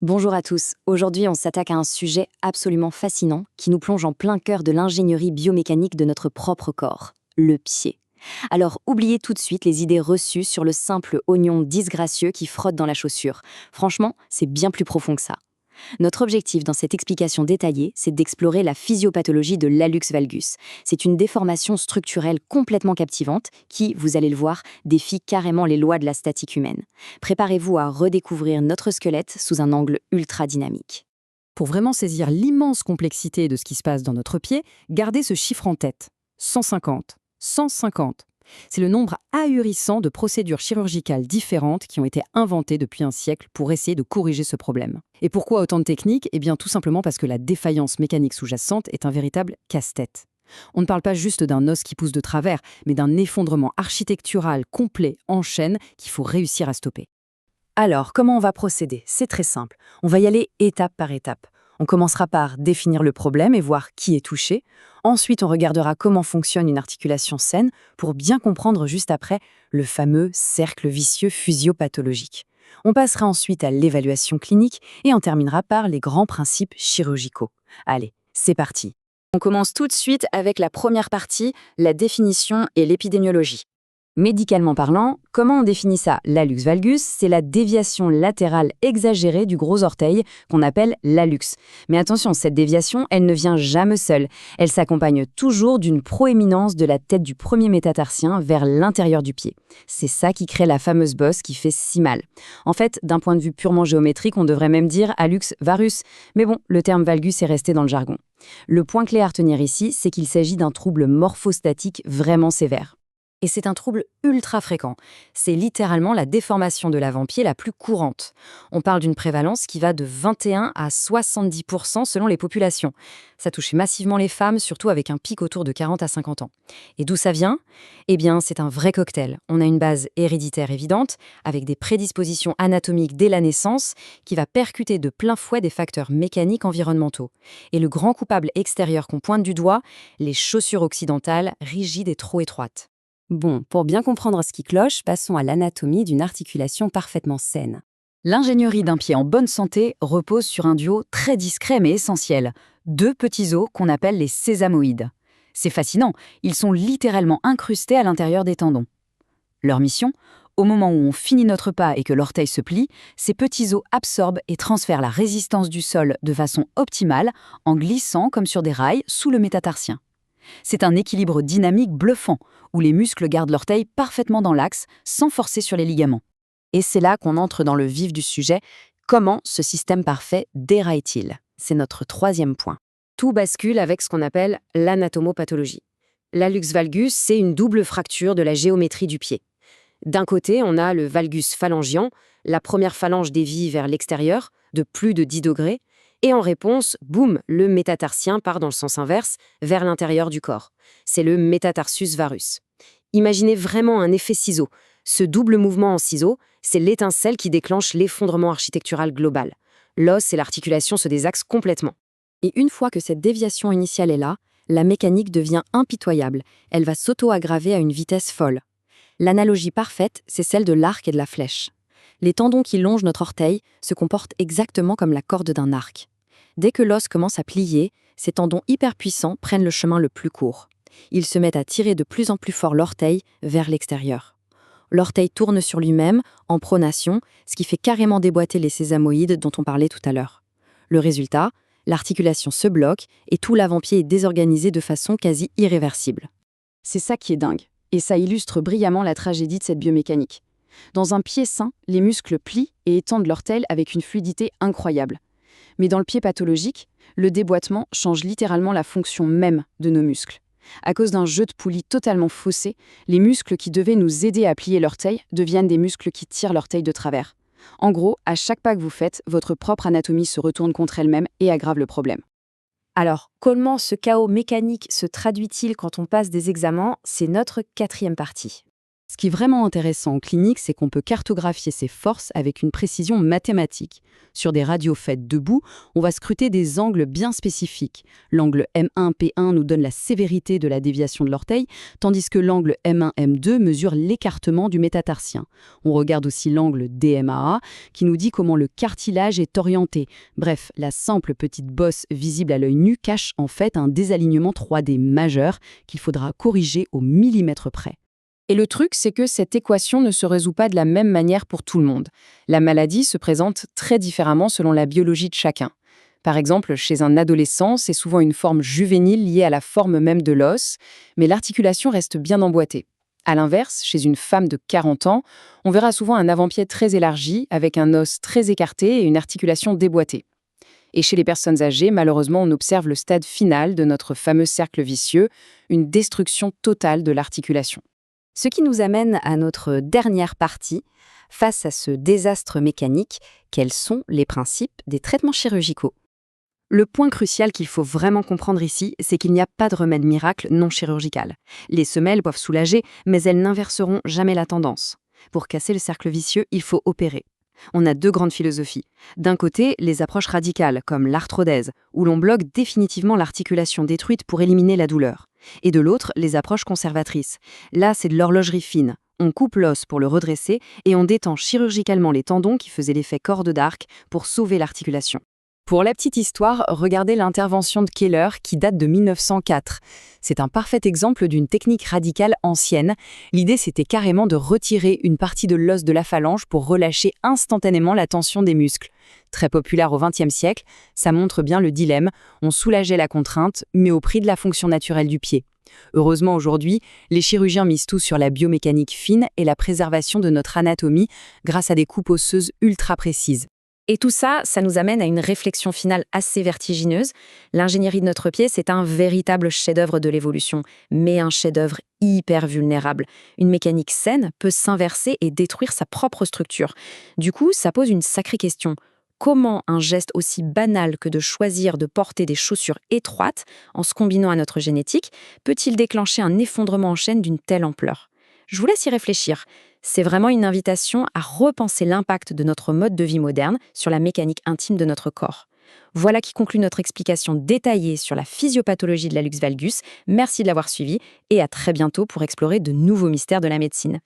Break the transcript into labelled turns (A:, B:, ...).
A: Bonjour à tous. Aujourd'hui, on s'attaque à un sujet absolument fascinant qui nous plonge en plein cœur de l'ingénierie biomécanique de notre propre corps, le pied. Alors, oubliez tout de suite les idées reçues sur le simple oignon disgracieux qui frotte dans la chaussure. Franchement, c'est bien plus profond que ça. Notre objectif dans cette explication détaillée, c'est d'explorer la physiopathologie de l'hallux valgus. C'est une déformation structurelle complètement captivante qui, vous allez le voir, défie carrément les lois de la statique humaine. Préparez-vous à redécouvrir notre squelette sous un angle ultra dynamique.
B: Pour vraiment saisir l'immense complexité de ce qui se passe dans notre pied, gardez ce chiffre en tête. 150. 150. C'est le nombre ahurissant de procédures chirurgicales différentes qui ont été inventées depuis un siècle pour essayer de corriger ce problème. Et pourquoi autant de techniques? Eh bien tout simplement parce que la défaillance mécanique sous-jacente est un véritable casse-tête. On ne parle pas juste d'un os qui pousse de travers, mais d'un effondrement architectural complet en chaîne qu'il faut réussir à stopper.
A: Alors, comment on va procéder? C'est très simple. On va y aller étape par étape. On commencera par définir le problème et voir qui est touché. Ensuite, on regardera comment fonctionne une articulation saine pour bien comprendre juste après le fameux cercle vicieux physiopathologique. On passera ensuite à l'évaluation clinique et on terminera par les grands principes chirurgicaux. Allez, c'est parti. On commence tout de suite avec la première partie, la définition et l'épidémiologie. Médicalement parlant, comment on définit ça? L'hallux valgus, c'est la déviation latérale exagérée du gros orteil qu'on appelle l'hallux. Mais attention, cette déviation, elle ne vient jamais seule. Elle s'accompagne toujours d'une proéminence de la tête du premier métatarsien vers l'intérieur du pied. C'est ça qui crée la fameuse bosse qui fait si mal. En fait, d'un point de vue purement géométrique, on devrait même dire hallux varus. Mais bon, le terme valgus est resté dans le jargon. Le point clé à retenir ici, c'est qu'il s'agit d'un trouble morphostatique vraiment sévère. Et c'est un trouble ultra fréquent. C'est littéralement la déformation de l'avant-pied la plus courante. On parle d'une prévalence qui va de 21 à 70% selon les populations. Ça touche massivement les femmes, surtout avec un pic autour de 40 à 50 ans. Et d'où ça vient? Eh bien, c'est un vrai cocktail. On a une base héréditaire évidente, avec des prédispositions anatomiques dès la naissance, qui va percuter de plein fouet des facteurs mécaniques environnementaux. Et le grand coupable extérieur qu'on pointe du doigt, les chaussures occidentales, rigides et trop étroites. Bon, pour bien comprendre ce qui cloche, passons à l'anatomie d'une articulation parfaitement saine. L'ingénierie d'un pied en bonne santé repose sur un duo très discret mais essentiel, deux petits os qu'on appelle les sésamoïdes. C'est fascinant, ils sont littéralement incrustés à l'intérieur des tendons. Leur mission? Au moment où on finit notre pas et que l'orteil se plie, ces petits os absorbent et transfèrent la résistance du sol de façon optimale en glissant comme sur des rails sous le métatarsien. C'est un équilibre dynamique bluffant, où les muscles gardent l'orteil parfaitement dans l'axe, sans forcer sur les ligaments. Et c'est là qu'on entre dans le vif du sujet. Comment ce système parfait déraille-t-il? C'est notre troisième point. Tout bascule avec ce qu'on appelle l'anatomopathologie. L'hallux valgus, c'est une double fracture de la géométrie du pied. D'un côté, on a le valgus phalangian, la première phalange dévie vers l'extérieur, de plus de 10 degrés, et en réponse, boum, le métatarsien part dans le sens inverse, vers l'intérieur du corps. C'est le métatarsus varus. Imaginez vraiment un effet ciseau. Ce double mouvement en ciseau, c'est l'étincelle qui déclenche l'effondrement architectural global. L'os et l'articulation se désaxent complètement. Et une fois que cette déviation initiale est là, la mécanique devient impitoyable. Elle va s'auto-aggraver à une vitesse folle. L'analogie parfaite, c'est celle de l'arc et de la flèche. Les tendons qui longent notre orteil se comportent exactement comme la corde d'un arc. Dès que l'os commence à plier, ces tendons hyper puissants prennent le chemin le plus court. Ils se mettent à tirer de plus en plus fort l'orteil vers l'extérieur. L'orteil tourne sur lui-même, en pronation, ce qui fait carrément déboîter les sésamoïdes dont on parlait tout à l'heure. Le résultat, l'articulation se bloque et tout l'avant-pied est désorganisé de façon quasi irréversible. C'est ça qui est dingue, et ça illustre brillamment la tragédie de cette biomécanique. Dans un pied sain, les muscles plient et étendent l'orteil avec une fluidité incroyable. Mais dans le pied pathologique, le déboîtement change littéralement la fonction même de nos muscles. À cause d'un jeu de poulies totalement faussé, les muscles qui devaient nous aider à plier l'orteil deviennent des muscles qui tirent l'orteil de travers. En gros, à chaque pas que vous faites, votre propre anatomie se retourne contre elle-même et aggrave le problème. Alors, comment ce chaos mécanique se traduit-il quand on passe des examens? C'est notre quatrième partie.
B: Ce qui est vraiment intéressant en clinique, c'est qu'on peut cartographier ces forces avec une précision mathématique. Sur des radios faites debout, on va scruter des angles bien spécifiques. L'angle M1-P1 nous donne la sévérité de la déviation de l'orteil, tandis que l'angle M1-M2 mesure l'écartement du métatarsien. On regarde aussi l'angle DMAA, qui nous dit comment le cartilage est orienté. Bref, la simple petite bosse visible à l'œil nu cache en fait un désalignement 3D majeur qu'il faudra corriger au millimètre près.
A: Et le truc, c'est que cette équation ne se résout pas de la même manière pour tout le monde. La maladie se présente très différemment selon la biologie de chacun. Par exemple, chez un adolescent, c'est souvent une forme juvénile liée à la forme même de l'os, mais l'articulation reste bien emboîtée. À l'inverse, chez une femme de 40 ans, on verra souvent un avant-pied très élargi, avec un os très écarté et une articulation déboîtée. Et chez les personnes âgées, malheureusement, on observe le stade final de notre fameux cercle vicieux, une destruction totale de l'articulation.
B: Ce qui nous amène à notre dernière partie. Face à ce désastre mécanique, quels sont les principes des traitements chirurgicaux? Le point crucial qu'il faut vraiment comprendre ici, c'est qu'il n'y a pas de remède miracle non chirurgical. Les semelles peuvent soulager, mais elles n'inverseront jamais la tendance. Pour casser le cercle vicieux, il faut opérer. On a deux grandes philosophies. D'un côté, les approches radicales, comme l'arthrodèse, où l'on bloque définitivement l'articulation détruite pour éliminer la douleur. Et de l'autre, les approches conservatrices. Là, c'est de l'horlogerie fine. On coupe l'os pour le redresser et on détend chirurgicalement les tendons qui faisaient l'effet corde d'arc pour sauver l'articulation. Pour la petite histoire, regardez l'intervention de Keller qui date de 1904. C'est un parfait exemple d'une technique radicale ancienne. L'idée, c'était carrément de retirer une partie de l'os de la phalange pour relâcher instantanément la tension des muscles. Très populaire au XXe siècle, ça montre bien le dilemme. On soulageait la contrainte, mais au prix de la fonction naturelle du pied. Heureusement, aujourd'hui, les chirurgiens misent tout sur la biomécanique fine et la préservation de notre anatomie grâce à des coupes osseuses ultra précises. Et tout ça, ça nous amène à une réflexion finale assez vertigineuse. L'ingénierie de notre pied, c'est un véritable chef-d'œuvre de l'évolution, mais un chef-d'œuvre hyper vulnérable. Une mécanique saine peut s'inverser et détruire sa propre structure. Du coup, ça pose une sacrée question. Comment un geste aussi banal que de choisir de porter des chaussures étroites, en se combinant à notre génétique, peut-il déclencher un effondrement en chaîne d'une telle ampleur? Je vous laisse y réfléchir. C'est vraiment une invitation à repenser l'impact de notre mode de vie moderne sur la mécanique intime de notre corps. Voilà qui conclut notre explication détaillée sur la physiopathologie de la luxe valgus. Merci de l'avoir suivi et à très bientôt pour explorer de nouveaux mystères de la médecine.